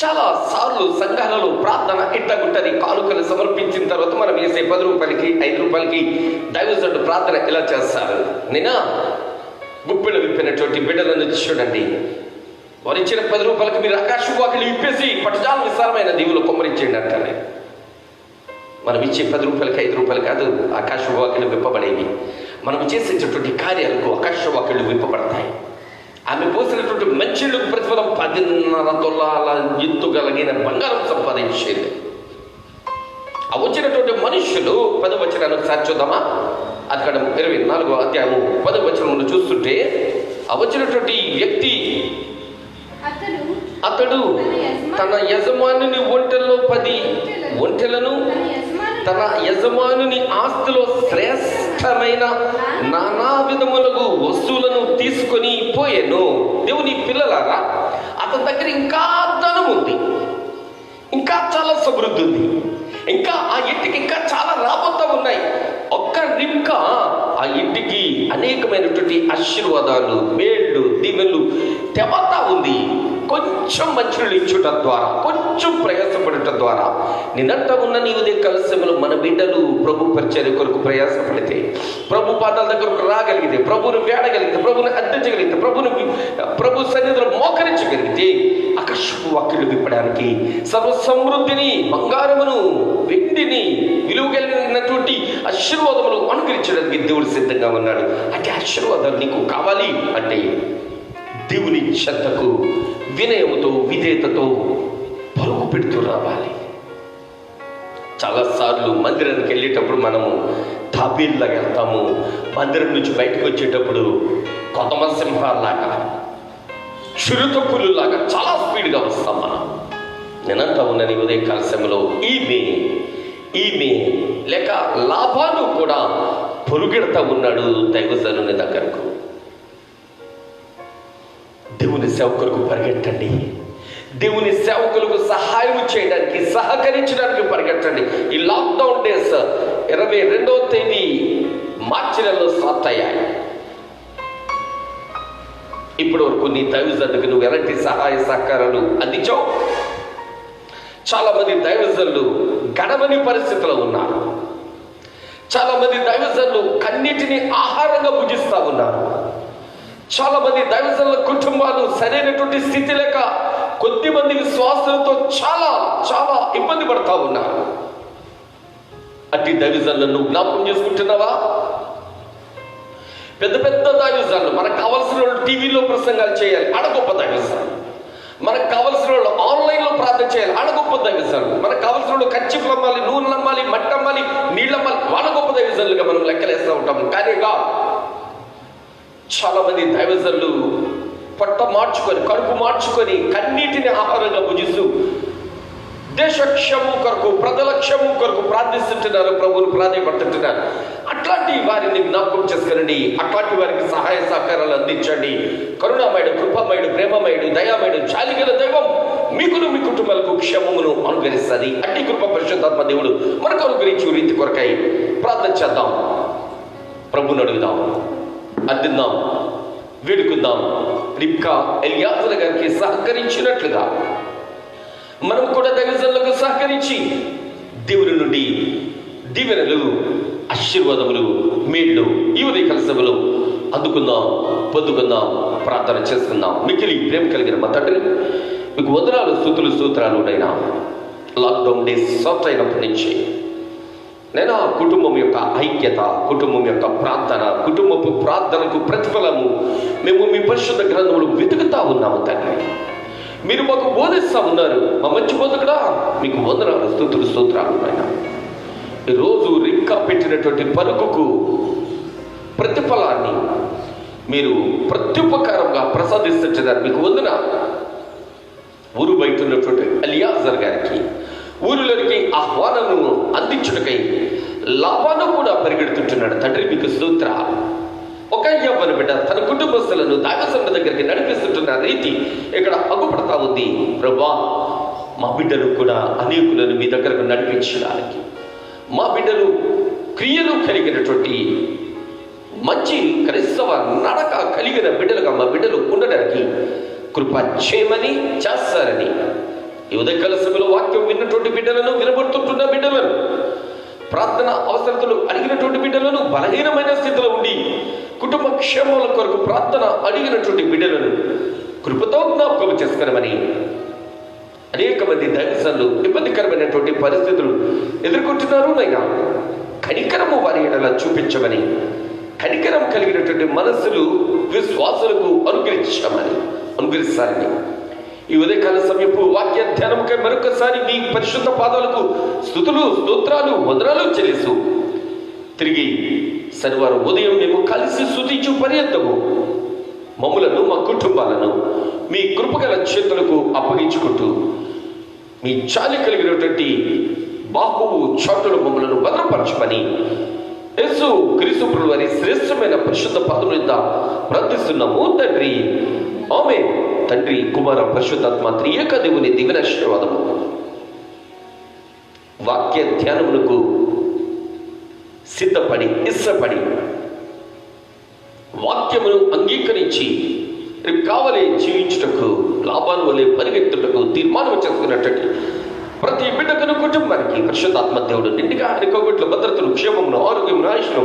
చాలా సార్లు సంఘాలలో ప్రార్థన ఇట్టగుంటది. కానుకలు సమర్పించిన తర్వాత మనం వేసే 10 రూపాయలకి 5 రూపాయలకి దైవజనుడు ప్రార్థన ఇలా చేస్తారు. నేనా గుప్పెలు విప్పినటువంటి బిడ్డలను చూడండి, వారు ఇచ్చిన 10 రూపాయలకి మీరు ఆకాశ వాకిలి విప్పేసి పట్టుజాల విశాలమైన దీవులు కుమ్మరించండి అంటారు. మనం ఇచ్చే 10 రూపాయలకి 5 రూపాయలు కాదు, ఆకాశ వాకిళ్ళు విప్పబడేవి. మనం చేసేటటువంటి కార్యాలకు ఆకాశ వాకిళ్ళు విప్పబడతాయి. ఆమె పోసినటువంటి మంచిళ్ళకు ప్రతిఫలం 10.5 తులాల ఎత్తుగలిగిన బంగారం సంపాదించేది. ఆ వచ్చినటువంటి మనుషులు 10వ వచనాన్ని ఒకసారి చూద్దామా. అక్కడ 24వ అధ్యాయము 10వ వచనంలో చూస్తుంటే, ఆ వచ్చినటువంటి వ్యక్తి అతడు తన యజమానుని ఒంటెల్లో 10 ఒంటెలను, తన యజమానుని ఆస్తిలో శ్రేష్టమైన నానా విధములకు వస్తువులను తీసుకొని పోయాను. దేవుని పిల్లలారా, అతని దగ్గర ఇంకా ధనం ఉంది, ఇంకా చాలా సమృద్ధి ఉంది, ఇంకా ఆ ఇంటికి ఇంకా చాలా రాబోతా ఉన్నాయి. ఒక్క రిబ్కా ఆ ఇంటికి అనేకమైనటువంటి ఆశీర్వాదాలు, మేళ్ళు, దీవెనలు తెవతా ఉంది. కొంచెం మంచినీళ్ళు ఇచ్చుట ద్వారా, కొంచెం ప్రయాసపడటం ద్వారా. నేనంటా ఉన్న నీ ఉదయకాల సమయంలో మన బిడ్డలు ప్రభు పరిచర్య కొరకు ప్రయాసపడితే, ప్రభు పాదాల దగ్గరకు రాగలిగితే, ప్రభువును వేడగలిగితే, ప్రభువును అర్థించగలిగితే, ప్రభు సన్నిధిలో మోకరించగలిగితే, ఆకాశపు వాకిళ్ళు విప్పడానికి, సర్వ సమృద్ధిని, బంగారమును, వెండిని, విలువ కలిగినటువంటి ఆశీర్వాదములు అనుగ్రహించడానికి దేవుడు సిద్ధంగా ఉన్నాడు. అంటే ఆశీర్వాదాలు నీకు కావాలి అంటే దేవుని చెంతకు వినయముతో, విధేయతతో పరుగు పెడుతూ రావాలి. చాలాసార్లు మందిరానికి వెళ్ళేటప్పుడు మనము తాబేళ్ళలాగా వెళ్తాము. మందిరం నుంచి బయటకు వచ్చేటప్పుడు కొత్తమ సింహాల్లాగా, చిరుతపులులాగా చాలా స్పీడ్గా వస్తాం మనం. నేనంటా ఉన్నాను ఉదయకాల సమయంలో ఈమె లేక లాభాలు కూడా పొరుగెడతా ఉన్నాడు దైవజనుని దగ్గరకు. దేవుని సేవకులకు పరిగెట్టండి, దేవుని సేవకులకు సహాయం చేయడానికి, సహకరించడానికి పరిగెట్టండి. ఈ లాక్డౌన్ డేస్ 22వ తేదీ మార్చి నెలలో స్టార్ట్ అయ్యాయి. ఇప్పటి వరకు నీ దైవజనుడికి నువ్వు ఎలాంటి సహాయ సహకారాలు అందించావు? చాలా మంది దైవజనులు గడవని పరిస్థితిలో ఉన్నారు. చాలా మంది దైవజనులు కన్నిటిని ఆహారంగా భుజిస్తూ ఉన్నారు. చాలా మంది దైవజనుల కుటుంబాలు సరైనటువంటి స్థితి లేక కొద్ది మంది విశ్వాసులతో చాలా చాలా ఇబ్బంది పడతా ఉన్నారు. అట్టి దైవజనులను జ్ఞాపకం చేసుకుంటున్నావా? పెద్ద పెద్ద దైవజనులు, మనకు కావలసిన వాళ్ళు టీవీలో ప్రసంగాలు చేయాలి, ఆడ గొప్ప దైవజనులు. మనకు కావలసిన వాళ్ళు ఆన్లైన్లో ప్రార్థన చేయాలి, ఆడ గొప్ప దైవజనులు. మనకు కావలసిన వాళ్ళు కచ్చిపులు అమ్మాలి, నూనెలు అమ్మాలి, మట్టి అమ్మాలి, నీళ్ళు అమ్మాలి, వాళ్ళ గొప్ప దైవజనులుగా మనం లెక్కలేస్తూ ఉంటాము. కానీగా చాలా మంది దైవజనులు పొట్ట మార్చుకొని, కడుపు మార్చుకొని, కన్నీటిని ఆహారంగా భుజిస్తూ దేశ క్షేమం కొరకు, ప్రజల క్షేమం కొరకు ప్రార్థిస్తుంటున్నారు, ప్రభువును ప్రాధాన్యపడుతుంటున్నారు. అట్లాంటి వారిని జ్ఞాపకం చేసుకునండి. అట్లాంటి వారికి సహాయ సహకారాలు అందించండి. కరుణామయుడు, కృపామయుడు, ప్రేమమయుడు, దయామయుడు, జాలిగల దైవం మీకును మీ కుటుంబాలకు క్షేమమును అనుగ్రహిస్తుంది. అట్టి కృప పరిశుద్ధాత్మ దేవుడు మనకు అనుగ్రహించు రీతి కొరకై ప్రార్థన చేద్దాం. ప్రభువును అడుగుదాం, అర్థిద్దాం, వేడుకుందాం. రిబ్కా ఎలియాజరు గారికి సహకరించినట్లుగా మనం కూడా దైవజనులకు సహకరించి దేవుని నుండి దీవెనలు, ఆశీర్వాదములు, మేళ్ళు ఈ ఉదయకాల సభలో అందుకుందాం, పొందుకుందాం, ప్రార్థన చేసుకుందాం. మిక్కిలి ప్రేమ కలిగిన మా తండ్రి, మీకు వందనాలు, స్తుతులు, స్తోత్రాలు నైనా. లాక్డౌన్ డేస్ స్టార్ట్ అయినప్పటి నుంచి నేను కుటుంబం యొక్క ఐక్యత, కుటుంబం యొక్క ప్రార్థన, కుటుంబపు ప్రార్థనకు ప్రతిఫలము మేము మీ పరిశుద్ధ గ్రంథములు వెతుకుతా ఉన్నాము తండ్రి. మీరు మాకు బోధిస్తూ ఉన్నారు. మా మంచి బోధకుడా మీకు వందనాలు, స్తుతులు, స్తోత్రాలు నాయనా. ఈరోజు రిబ్కా పెట్టినటువంటి పలుకుకు ప్రతిఫలాన్ని మీరు ప్రత్యుపకారంగా ప్రసాదిస్తున్నారు. మీకు వందనాలు. ఊరు బయట ఉన్నటువంటి ఎలియాజరు గారికి ఊరిలోనికి ఆహ్వానము అందించుటకై లాబాను కూడా పరిగెడుతుంటున్నాడు తండ్రి. మీకు స్తోత్రాలు. ఒక యవ్వన బిడ్డ తన కుటుంబస్తులను దైవజనుల దగ్గరికి నడిపిస్తుంటున్న రీతి ఇక్కడ అగుపడతా ఉంది. ప్రభువా, మా బిడ్డలు కూడా అనేకులను మీ దగ్గరకు నడిపించడానికి, మా బిడ్డలు క్రియలు కలిగినటువంటి మంచి క్రైస్తవ నడక కలిగిన బిడ్డలుగా మా బిడ్డలు ఉండడానికి కృప చేయమని చేస్తారని ఈ ఉదయకాల సభలో వాక్యం విన్నటువంటి బిడ్డలను, వినబడుతుంటున్న బిడ్డలను, ప్రార్థన అవసరతలు అడిగినటువంటి బిడ్డలను, బలహీనమైన స్థితిలో ఉండి కుటుంబ క్షేమాల కొరకు ప్రార్థన అడిగినటువంటి బిడ్డలను కృపతో జ్ఞాపకం చేసుకునమని, అనేక మంది దైవజనులు ఇబ్బందికరమైనటువంటి పరిస్థితులు ఎదుర్కొంటున్నారు నైనా, కనికరము వారి ఎడల చూపించమని, కనికరం కలిగినటువంటి మనస్సులు విశ్వాసులకు అనుగ్రహిస్తారని ఈ ఉదయకాల సమయపు వాక్య ధ్యానముకై మరొకసారి మీ పరిశుద్ధ పాదాలకు స్తుతులు, స్తోత్రాలు, వందనాలు చెల్లిస్తూ తిరిగి శనివారం ఉదయం మేము కలిసి స్తుతించు పర్యంతము మమ్ములను, మా కుటుంబాలను మీ కృపగల చేతులకు అప్పగించుకుంటూ మీ చాలి కలిగినటువంటి బాహువు చాటులు మమ్మలను భద్రపరచమని యేసు క్రీస్తు ప్రభువు వారి శ్రేష్టమైన పరిశుద్ధ పాదముల యొద్ద ప్రార్థిస్తున్నాము తండ్రి. ఆమేన్. తండ్రి, కుమార, పరిశుద్ధాత్మ త్రియేక దేవుని దివ్య ఆశీర్వాదము వాక్య ధ్యానమునకు సిద్ధపడి, ఇష్టపడి, వాక్యమును అంగీకరించి రేపు కావలే జీవించుటకు, లాభాను వలె పరిగెత్తుటకు తీర్మానం చేసుకున్నట్టు ప్రతి బిడ్డకును, కుటుంబానికి పరిశుద్ధాత్మ దేవుడు నిండిగా ఆయన కోవిడ్ల భద్రతను, క్షేమమును, ఆరోగ్యమును, ఆయుష్ను,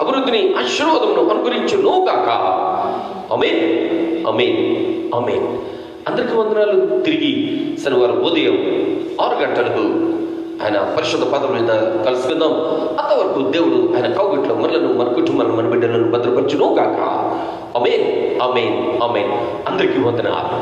అభివృద్ధిని, ఆశీర్వాదమును అనుగ్రహించును గాక. ఆమేన్, ఆమేన్, ఆమేన్. అందరికీ వందనాలు. తిరిగి శనివారం ఉదయం 6 గంటలకు ఆయన పరిశుద్ధ పాదముల మీద కలుసుకుందాం. అంతవరకు దేవుడు ఆయన కౌగిట్లో మనలను, మన కుటుంబాలను, మన బిడ్డలను భద్రపరచును గాక. ఆమేన్, ఆమేన్, ఆమేన్. అందరికీ వందనాలు.